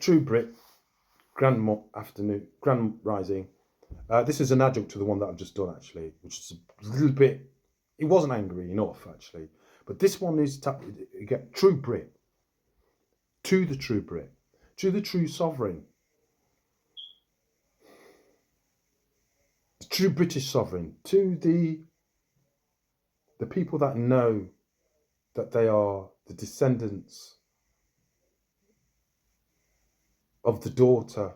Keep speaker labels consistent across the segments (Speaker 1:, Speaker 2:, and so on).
Speaker 1: True Brit, Grand Afternoon, Grand Rising. This is an adjunct to the one that I've just done, actually, which is a little bit. It wasn't angry enough, actually, but this one is you get True Brit, to the True Brit, to the true sovereign, the true British sovereign, to the people that know that they are the descendants of the daughters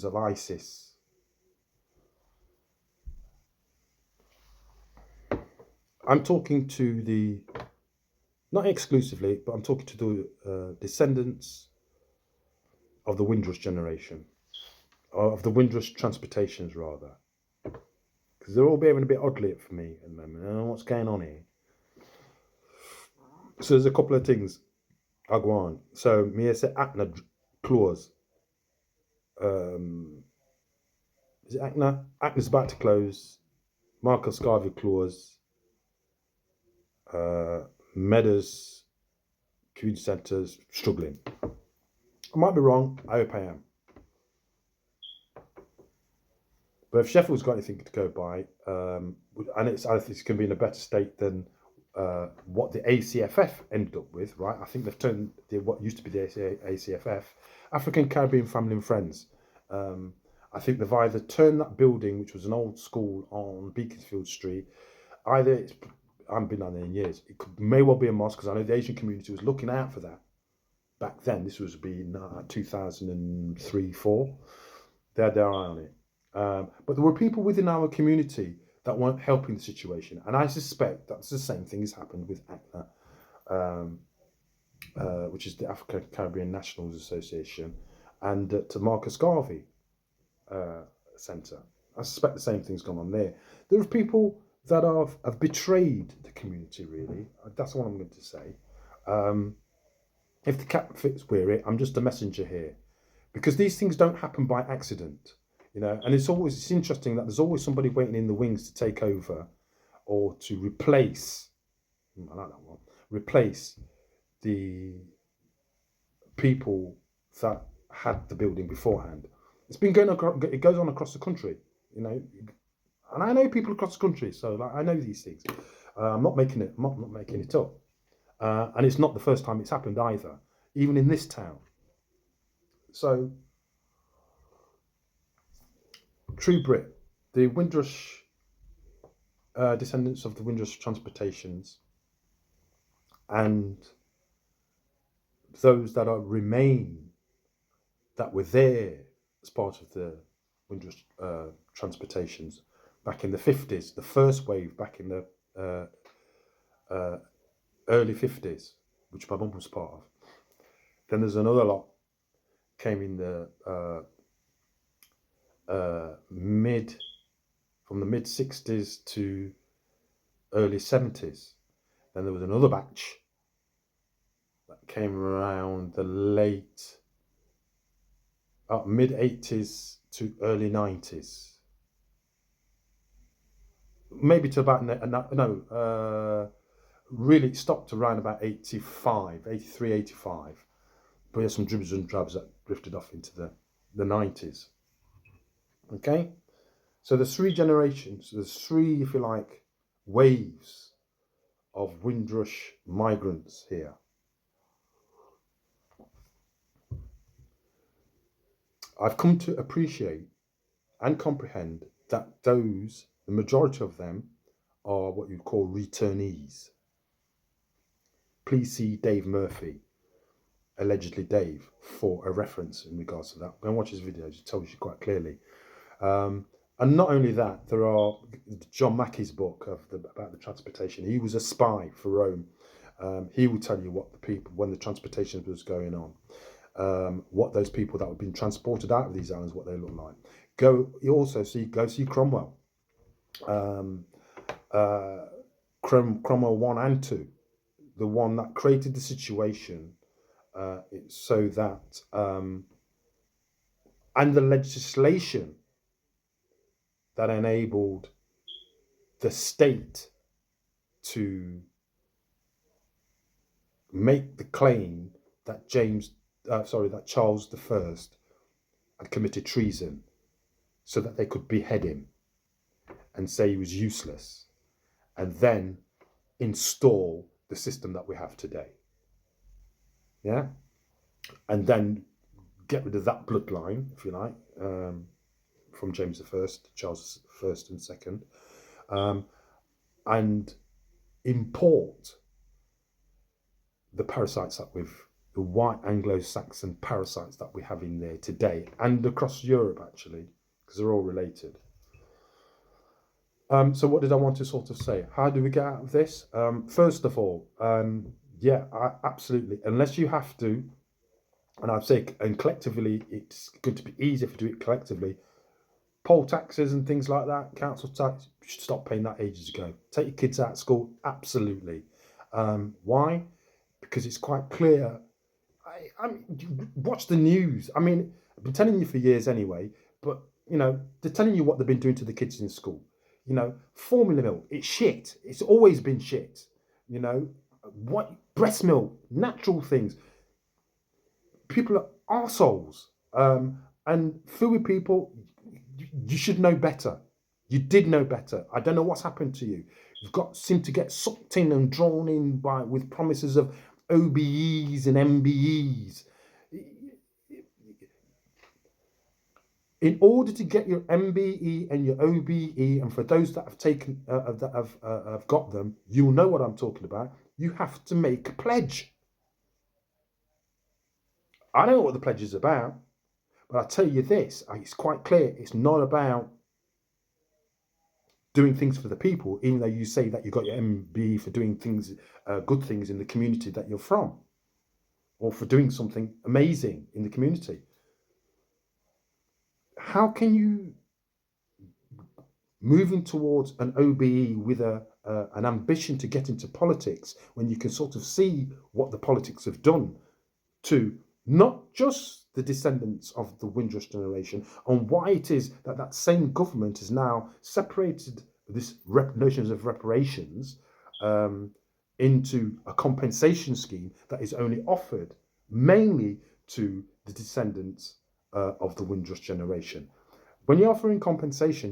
Speaker 1: of Isis. I'm talking to the, not exclusively, but I'm talking to the descendants of the Windrush generation, of the Windrush transportations, rather. Because they're all behaving a bit oddly for me at the moment. I don't know what's going on here. So there's a couple of things I go on. So, me say Acna close. Is it Acna? Acna's about to close. Marcus Garvey close. Meadows community centres struggling. I might be wrong. I hope I am. But if Sheffield's got anything to go by, and I think it's going to be in a better state than what the ACFF ended up with, right? I think they've turned what used to be the ACFF, African Caribbean Family and Friends. I think they've either turned that building, which was an old school on Beaconsfield Street, I haven't been down there in years. May well be a mosque, because I know the Asian community was looking out for that back then. This was being 2003-4. They had their eye on it. But there were people within our community that weren't helping the situation, and I suspect that's the same thing has happened with ACNA, which is the African Caribbean Nationals Association, and to Marcus Garvey Centre. I suspect the same thing's gone on there. There are people that have betrayed the community, really. That's what I'm going to say. If the cat fits weary, I'm just a messenger here, because these things don't happen by accident. And it's interesting that there's always somebody waiting in the wings to take over or to replace. I like that one. Replace the people that had the building beforehand. It's been going on. It goes on across the country. And I know people across the country, so I know these things. I'm not making it. I'm not making it up. And it's not the first time it's happened either, even in this town. So. True Brit, the Windrush descendants of the Windrush transportations, and those that remain that were there as part of the Windrush transportations back in the 50s, the first wave back in the early 50s, which my mum was part of. Then there's another lot came in the from the mid 60s to early 70s. Then there was another batch that came around the late mid 80s to early 90s, maybe to about really it stopped around about 85, 83, 85. But there's some dribs and drabs that drifted off into the 90s. Okay, so there's three generations, there's three, if you like, waves of Windrush migrants here. I've come to appreciate and comprehend that the majority of them, are what you call returnees. Please see Dave Murphy, allegedly Dave, for a reference in regards to that. Go and watch his videos, it tells you quite clearly. And not only that, there are John Mackey's book about the transportation. He was a spy for Rome. He will tell you what the people, when the transportation was going on, what those people that were being transported out of these islands, what they look like. Go see Cromwell. Cromwell 1 and 2, the one that created the situation so that and the legislation that enabled the state to make the claim that James that Charles I had committed treason, so that they could behead him and say he was useless, and then install the system that we have today. Yeah, and then get rid of that bloodline, if you like, from James I, Charles I and II, and import the parasites that the white Anglo-Saxon parasites that we have in there today and across Europe, actually, because they're all related. So what did I want to sort of say? How do we get out of this? First of all, absolutely. Unless you have to, and I'd say, and collectively, it's going to be easier if you do it collectively. Poll taxes and things like that, council tax, you should stop paying that ages ago. Take your kids out of school, absolutely. Why? Because it's quite clear. I mean, watch the news. I mean, I've been telling you for years anyway, but, they're telling you what they've been doing to the kids in school. Formula milk, it's shit. It's always been shit. What breast milk, natural things. People are arseholes. And fluid people, you should know better. You did know better. I don't know what's happened to you. You've seem to get sucked in and drawn in with promises of OBEs and MBEs. In order to get your MBE and your OBE, and for those that have taken that have got them, you'll know what I'm talking about. You have to make a pledge. I don't know what the pledge is about, but I tell you this: it's quite clear. It's not about doing things for the people, even though you say that you got your MBE for doing things, good things in the community that you're from, or for doing something amazing in the community. How can you moving towards an OBE with an ambition to get into politics when you can sort of see what the politics have done to not just the descendants of the Windrush generation, and why it is that same government has now separated this notions of reparations into a compensation scheme that is only offered mainly to the descendants of the Windrush generation. When you're offering compensation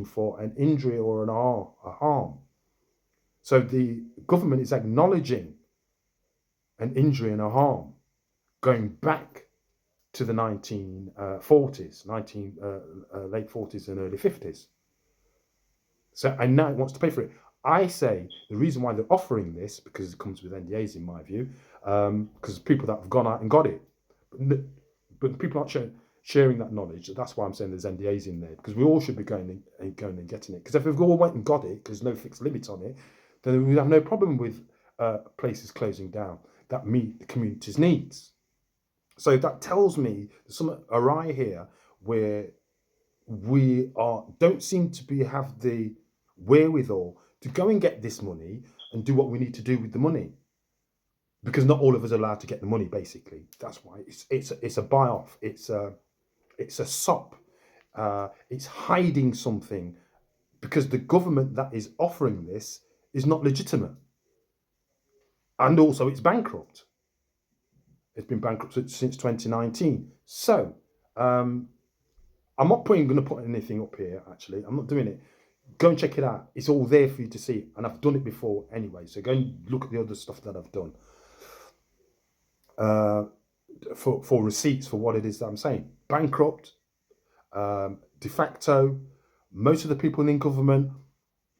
Speaker 1: for an injury or a harm. So the government is acknowledging an injury and a harm going back to the 1940s, late 40s and early 50s. So, and now it wants to pay for it. I say the reason why they're offering this, because it comes with NDAs in my view, because people that have gone out and got it, but people aren't sharing that knowledge. That's why I'm saying there's NDAs in there, because we all should be going and getting it. Because if we've all went and got it, because there's no fixed limit on it, then we have no problem with places closing down that meet the community's needs. So that tells me there's something awry here, where we don't seem to have the wherewithal to go and get this money and do what we need to do with the money, because not all of us are allowed to get the money. Basically, that's why it's a buy off. It's a sop. It's hiding something, because the government that is offering this is not legitimate, and also it's bankrupt. It's been bankrupt since 2019. So I'm not going to put anything up here. Actually, I'm not doing it. Go and check it out. It's all there for you to see, and I've done it before anyway. So go and look at the other stuff that I've done for receipts for what it is that I'm saying. Bankrupt, de facto. Most of the people in government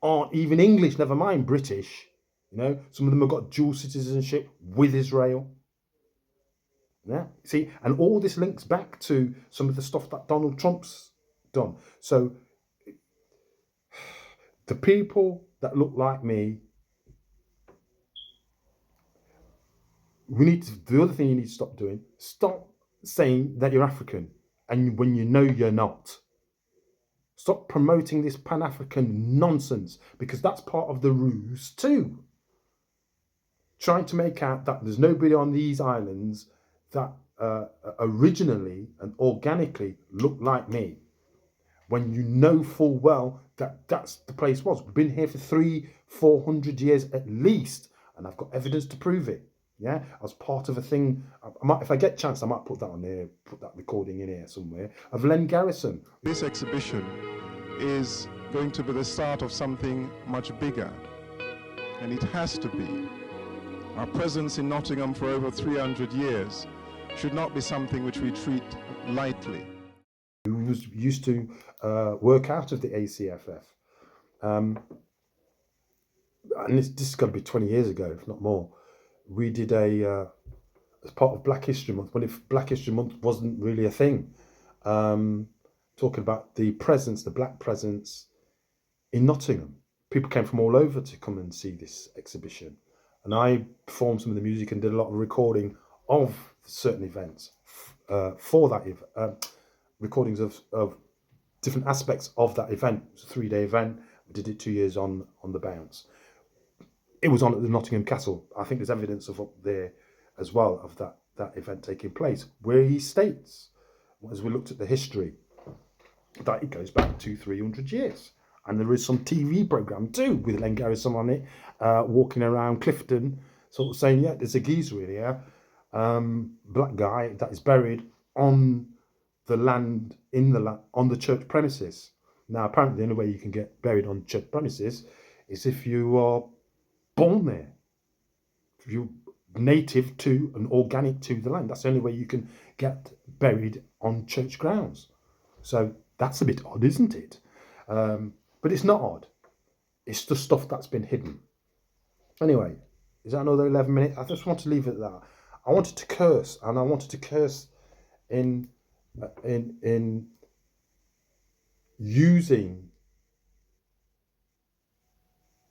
Speaker 1: aren't even English, never mind British. Some of them have got dual citizenship with Israel. Yeah, see, and all this links back to some of the stuff that Donald Trump's done. So the people that look like me, the other thing you need to stop doing, stop saying that you're African and when you know you're not. Stop promoting this Pan-African nonsense, because that's part of the ruse too. Trying to make out that there's nobody on these islands that originally and organically look like me, when you know full well that that's the place was. We've been here for 300-400 years at least, and I've got evidence to prove it. Yeah, I was part of a thing. I might, if I get a chance, I might put that on here, put that recording in here somewhere of Len Garrison.
Speaker 2: This exhibition is going to be the start of something much bigger, and it has to be. Our presence in Nottingham for over 300 years should not be something which we treat lightly.
Speaker 1: Who was used to work out of the ACFF. And this has got to be 20 years ago, if not more. We did as part of Black History Month, when Black History Month wasn't really a thing, talking about the presence, the black presence in Nottingham. People came from all over to come and see this exhibition. And I performed some of the music and did a lot of recording of certain events for that recordings of different aspects of that event. It was a 3-day event. We did it 2 years on the bounce. It was on at the Nottingham Castle. I think there's evidence of up there as well of that event taking place, where he states, as we looked at the history, that it goes back 200-300 years. And there is some TV program too with Len Garrison on it, walking around Clifton, sort of saying, yeah, there's a geezer in here, black guy that is buried on the land, on the church premises. Now, apparently, the only way you can get buried on church premises is if you are born there. If you're native to and organic to the land, that's the only way you can get buried on church grounds. So that's a bit odd, isn't it? But it's not odd. It's the stuff that's been hidden. Anyway, is that another 11 minutes? I just want to leave it at that. I wanted to curse, and I wanted to curse in using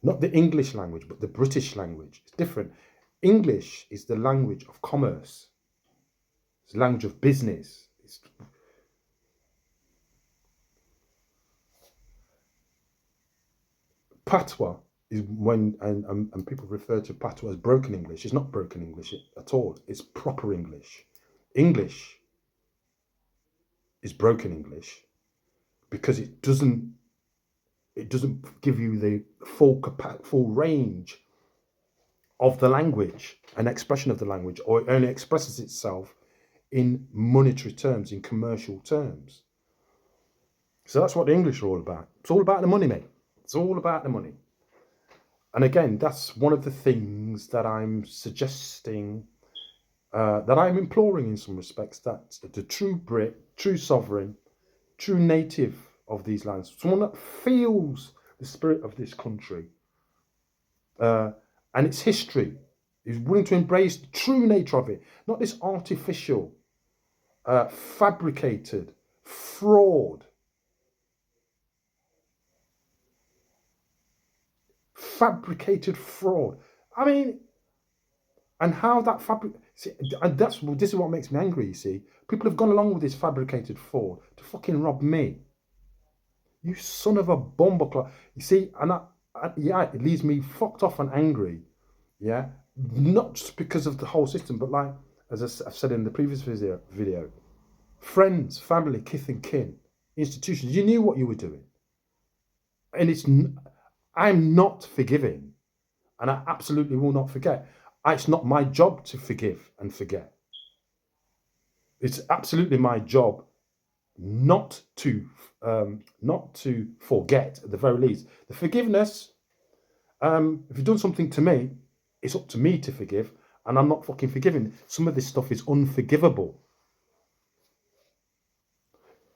Speaker 1: not the English language, but the British language. It's different. English is the language of commerce. It's the language of business. Patois is when, and people refer to Patois as broken English. It's not broken English at all. It's proper English. English is broken English because it doesn't give you the full range of the language, an expression of the language, or it only expresses itself in monetary terms, in commercial terms. So that's what the English are all about. It's all about the money, mate. It's all about the money. And again, that's one of the things that I'm suggesting, that I'm imploring in some respects, that the true Brit, true sovereign, true native of these lands, someone that feels the spirit of this country and its history, is willing to embrace the true nature of it, not this artificial, fabricated fraud. Fabricated fraud. I mean, and how that and this is what makes me angry, you see. People have gone along with this fabricated fraud to fucking rob me. You son of a bumbleclaw. You see, and yeah, it leaves me fucked off and angry. Yeah, not just because of the whole system, but like, as I've said in the previous video, friends, family, kith and kin, institutions, you knew what you were doing. And I'm not forgiving, and I absolutely will not forget. It's not my job to forgive and forget. It's absolutely my job not to forget, at the very least. The forgiveness, if you've done something to me, it's up to me to forgive, and I'm not fucking forgiving. Some of this stuff is unforgivable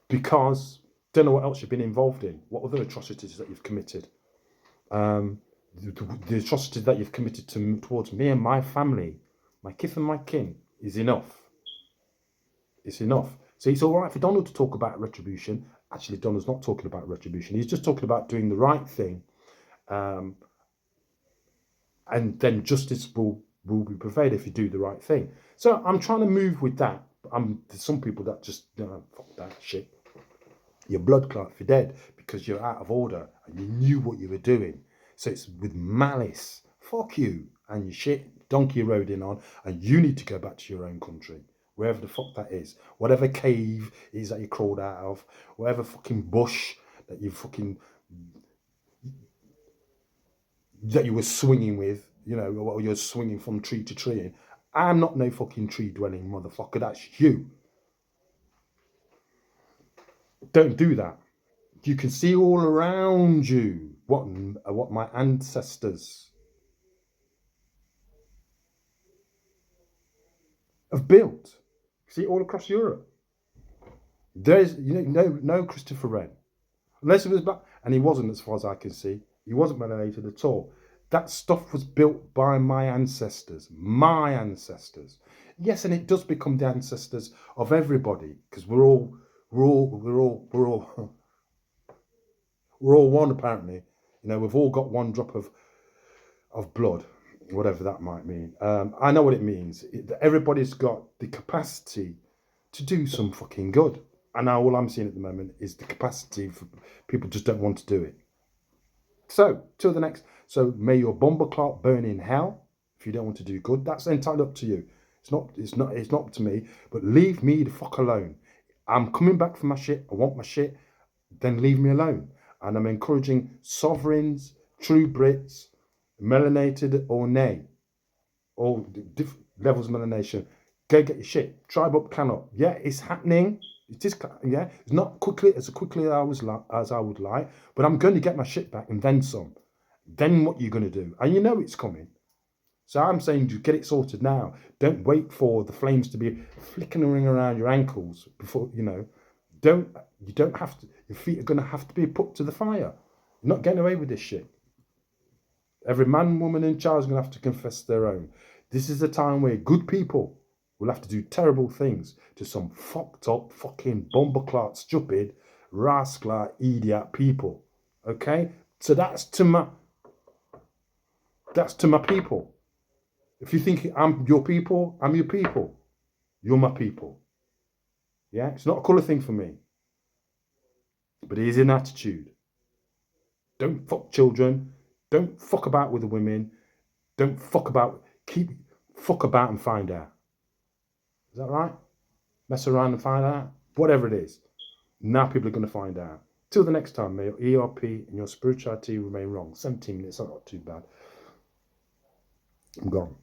Speaker 1: because don't know what else you've been involved in, what other atrocities that you've committed. The atrocities that you've committed towards me and my family, my kith and my kin, is enough. It's enough. So it's all right for Donald to talk about retribution. Actually, Donald's not talking about retribution. He's just talking about doing the right thing, and then justice will be prevailed if you do the right thing. So I'm trying to move with that. There's some people that just fuck that shit. Your blood clot for dead because you're out of order and you knew what you were doing. So it's with malice. Fuck you and your shit donkey roading on, and you need to go back to your own country, wherever the fuck that is. Whatever cave it is that you crawled out of, whatever fucking bush that you were swinging with, or you're swinging from tree to tree. I'm not no fucking tree-dwelling motherfucker. That's you. Don't do that. You can see all around you what my ancestors have built. See all across Europe. There's no Christopher Wren. Unless it was black, and he wasn't, as far as I can see. He wasn't melanated at all. That stuff was built by my ancestors. My ancestors. Yes, and it does become the ancestors of everybody, because we're all one, apparently. We've all got one drop of blood, whatever that might mean. I know what it means. Everybody's got the capacity to do some fucking good. And now all I'm seeing at the moment is the capacity for people just don't want to do it. So, till the next. So, may your bomber clock burn in hell if you don't want to do good. That's entirely up to you. It's not up to me. But leave me the fuck alone. I'm coming back for my shit. I want my shit. Then leave me alone. And I'm encouraging sovereigns, true Brits, melanated or nay, all different levels of melanation. Go get your shit. Tribe up, clan up. Yeah, it's happening. It is, yeah. It's not quickly as I would like, but I'm going to get my shit back and then some. Then what you're going to do, and you know it's coming. So I'm saying, you get it sorted now. Don't wait for the flames to be flickering around your ankles before you don't have to. Your feet are going to have to be put to the fire. You're not getting away with this shit. Every man, woman, and child is going to have to confess their own. This is the time where good people will have to do terrible things to some fucked up, fucking bumbleclot, stupid, rascal, idiot people. Okay? So that's to my people. If you think I'm your people, I'm your people. You're my people. Yeah? It's not a colour thing for me. But it is an attitude. Don't fuck children. Don't fuck about with the women. Don't fuck about. Fuck about and find out. Is that right? Mess around and find out? Whatever it is. Now people are going to find out. Till the next time, may your ERP and your spirituality remain wrong. 17 minutes, not too bad. I'm gone.